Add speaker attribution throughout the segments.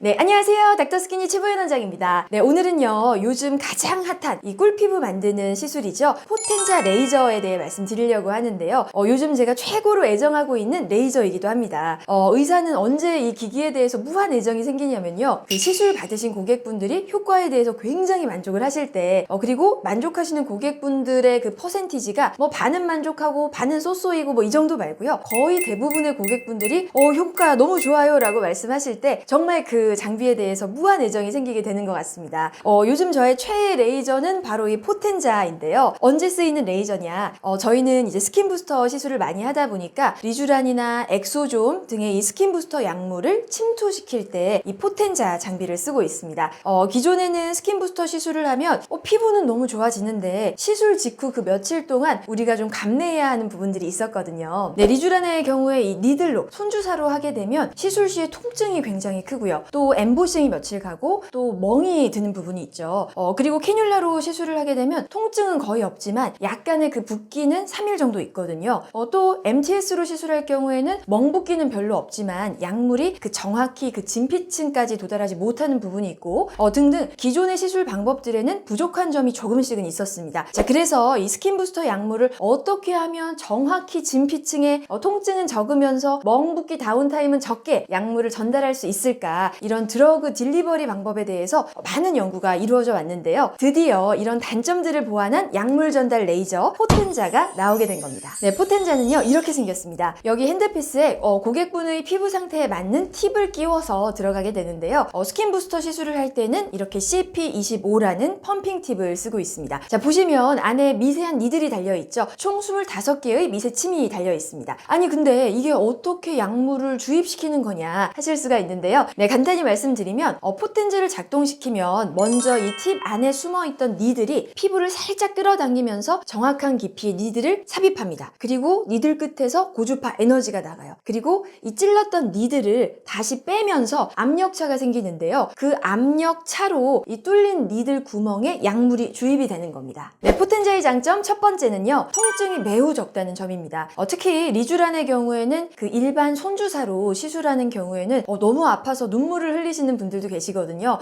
Speaker 1: 네, 안녕하세요. 닥터스키니 최보연 원장입니다. 네, 오늘은요, 요즘 가장 핫한 이 꿀피부 만드는 시술이죠. 포텐자 레이저에 대해 말씀드리려고 하는데요. 요즘 제가 최고로 애정하고 있는 레이저이기도 합니다. 의사는 언제 이 기기에 대해서 무한 애정이 생기냐면요. 그 시술 받으신 고객분들이 효과에 대해서 굉장히 만족을 하실 때, 그리고 만족하시는 고객분들의 그 퍼센티지가 뭐 반은 만족하고 반은 쏘쏘이고 뭐 이 정도 말고요. 거의 대부분의 고객분들이 효과 너무 좋아요 라고 말씀하실 때 정말 그 장비에 대해서 무한 애정이 생기게 되는 것 같습니다. 요즘 저의 최애 레이저는 바로 이 포텐자인데요. 언제 쓰이는 레이저냐? 저희는 이제 스킨 부스터 시술을 많이 하다 보니까 리쥬란이나 엑소좀 등의 이 스킨 부스터 약물을 침투시킬 때 이 포텐자 장비를 쓰고 있습니다. 기존에는 스킨 부스터 시술을 하면 피부는 너무 좋아지는데 시술 직후 그 며칠 동안 우리가 좀 감내해야 하는 부분들이 있었거든요. 네, 리쥬란의 경우에 이 니들로 손주사로 하게 되면 시술 시에 통증이 굉장히 크고요. 또 엠보싱이 며칠 가고 또 멍이 드는 부분이 있죠. 그리고 캐뉼라로 시술을 하게 되면 통증은 거의 없지만 약간의 그 붓기는 3일 정도 있거든요. 또 MTS로 시술할 경우에는 멍 붓기는 별로 없지만 약물이 그 정확히 그 진피층까지 도달하지 못하는 부분이 있고 등등 기존의 시술 방법들에는 부족한 점이 조금씩은 있었습니다. 자, 그래서 이 스킨 부스터 약물을 어떻게 하면 정확히 진피층에 통증은 적으면서 멍 붓기 다운타임은 적게 약물을 전달할 수 있을까, 이런 드러그 딜리버리 방법에 대해서 많은 연구가 이루어져 왔는데요. 드디어 이런 단점들을 보완한 약물 전달 레이저 포텐자가 나오게 된 겁니다. 네, 포텐자는요 이렇게 생겼습니다. 여기 핸드피스에 고객분의 피부 상태에 맞는 팁을 끼워서 들어가게 되는데요. 스킨 부스터 시술을 할 때는 이렇게 CP25라는 펌핑 팁을 쓰고 있습니다. 자, 보시면 안에 미세한 니들이 달려있죠. 총 25개의 미세침이 달려있습니다. 아니 근데 이게 어떻게 약물을 주입시키는 거냐 하실 수가 있는데요. 네, 간단히 말씀드리면 포텐자를 작동시키면 먼저 이 팁 안에 숨어있던 니들이 피부를 살짝 끌어당기면서 정확한 깊이의 니들을 삽입합니다. 그리고 니들 끝에서 고주파 에너지가 나가요. 그리고 이 찔렀던 니들을 다시 빼면서 압력차가 생기는데요. 그 압력차로 이 뚫린 니들 구멍에 약물이 주입이 되는 겁니다. 네, 포텐자의 장점 첫 번째는요, 통증이 매우 적다는 점입니다. 특히 리쥬란의 경우에는 그 일반 손주사로 시술하는 경우에는 너무 아파서 눈물을 흘리시는 분들도 계시거든요.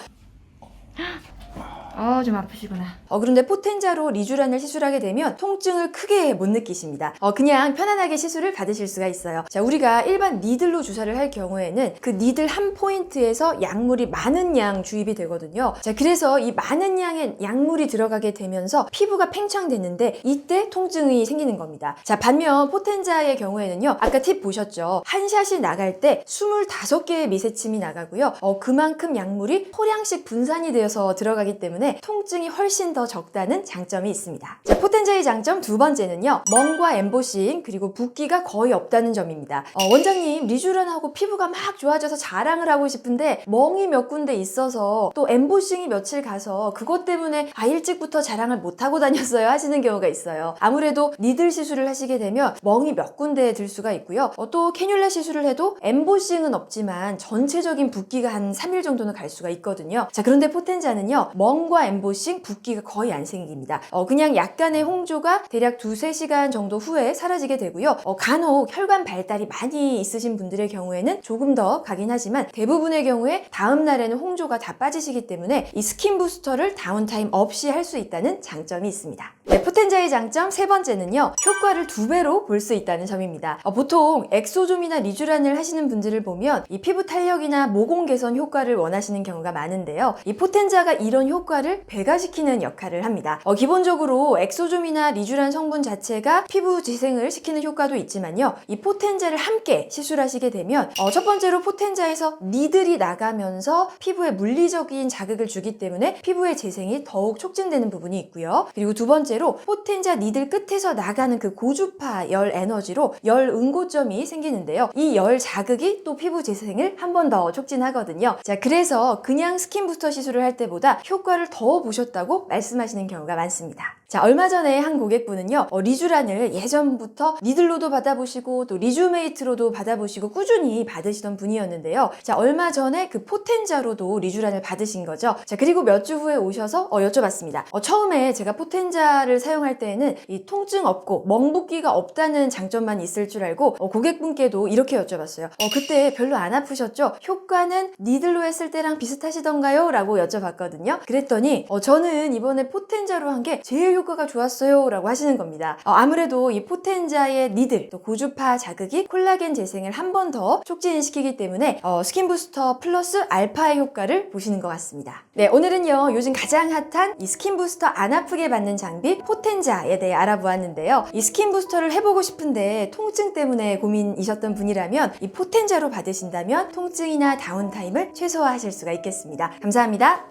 Speaker 1: 좀 아프시구나. 그런데 포텐자로 리쥬란을 시술하게 되면 통증을 크게 못 느끼십니다. 그냥 편안하게 시술을 받으실 수가 있어요. 자, 우리가 일반 니들로 주사를 할 경우에는 그 니들 한 포인트에서 약물이 많은 양 주입이 되거든요. 자, 그래서 이 많은 양의 약물이 들어가게 되면서 피부가 팽창되는데 이때 통증이 생기는 겁니다. 자, 반면 포텐자의 경우에는요, 아까 팁 보셨죠? 한 샷이 나갈 때 25개의 미세침이 나가고요. 그만큼 약물이 소량씩 분산이 되어서 들어가기 때문에 통증이 훨씬 더 적다는 장점이 있습니다. 자, 포텐자의 장점 두 번째는요, 멍과 엠보싱 그리고 붓기가 거의 없다는 점입니다. 원장님, 리쥬란하고 피부가 막 좋아져서 자랑을 하고 싶은데 멍이 몇 군데 있어서 또 엠보싱이 며칠 가서 그것 때문에 일찍부터 자랑을 못하고 다녔어요 하시는 경우가 있어요. 아무래도 니들 시술을 하시게 되면 멍이 몇 군데 들 수가 있고요. 또 캐뉼라 시술을 해도 엠보싱은 없지만 전체적인 붓기가 한 3일 정도는 갈 수가 있거든요. 자, 그런데 포텐자는요, 멍과 엠보싱, 붓기가 거의 안 생깁니다. 그냥 약간의 홍조가 대략 2-3시간 정도 후에 사라지게 되고요. 간혹 혈관 발달이 많이 있으신 분들의 경우에는 조금 더 가긴 하지만 대부분의 경우에 다음 날에는 홍조가 다 빠지시기 때문에 이 스킨 부스터를 다운타임 없이 할 수 있다는 장점이 있습니다. 네, 포텐자의 장점 세 번째는요, 효과를 2배로 볼 수 있다는 점입니다. 보통 엑소좀이나 리쥬란을 하시는 분들을 보면 이 피부 탄력이나 모공 개선 효과를 원하시는 경우가 많은데요. 이 포텐자가 이런 효과를 배가시키는 역할을 합니다. 기본적으로 엑소좀이나 리쥬란 성분 자체가 피부 재생을 시키는 효과도 있지만요, 이 포텐자를 함께 시술하시게 되면 첫 번째로 포텐자에서 니들이 나가면서 피부에 물리적인 자극을 주기 때문에 피부의 재생이 더욱 촉진되는 부분이 있고요. 그리고 두 번째로 포텐자 니들 끝에서 나가는 그 고주파 열 에너지로 열 응고점이 생기는데요. 이 열 자극이 또 피부 재생을 한 번 더 촉진하거든요. 자, 그래서 그냥 스킨 부스터 시술을 할 때보다 효과를 더 보셨다고 말씀하시는 경우가 많습니다. 자, 얼마 전에 한 고객분은요, 리쥬란을 예전부터 니들로도 받아보시고 또 리쥬메이트로도 받아보시고 꾸준히 받으시던 분이었는데요. 자, 얼마 전에 그 포텐자로도 리쥬란을 받으신 거죠. 자, 그리고 몇 주 후에 오셔서 여쭤봤습니다. 처음에 제가 포텐자를 사용할 때에는 이 통증 없고 멍붓기가 없다는 장점만 있을 줄 알고 고객분께도 이렇게 여쭤봤어요. 그때 별로 안 아프셨죠? 효과는 니들로 했을 때랑 비슷하시던가요? 라고 여쭤봤거든요. 그랬더니 저는 이번에 포텐자로 한 게 제일 효과가 좋았어요 라고 하시는 겁니다. 아무래도 이 포텐자의 니들 또 고주파 자극이 콜라겐 재생을 한 번 더 촉진시키기 때문에 스킨 부스터 플러스 알파의 효과를 보시는 것 같습니다. 네, 오늘은요 요즘 가장 핫한 이 스킨 부스터 안 아프게 받는 장비 포텐자에 대해 알아보았는데요. 이 스킨 부스터를 해보고 싶은데 통증 때문에 고민이셨던 분이라면 이 포텐자로 받으신다면 통증이나 다운타임을 최소화하실 수가 있겠습니다. 감사합니다.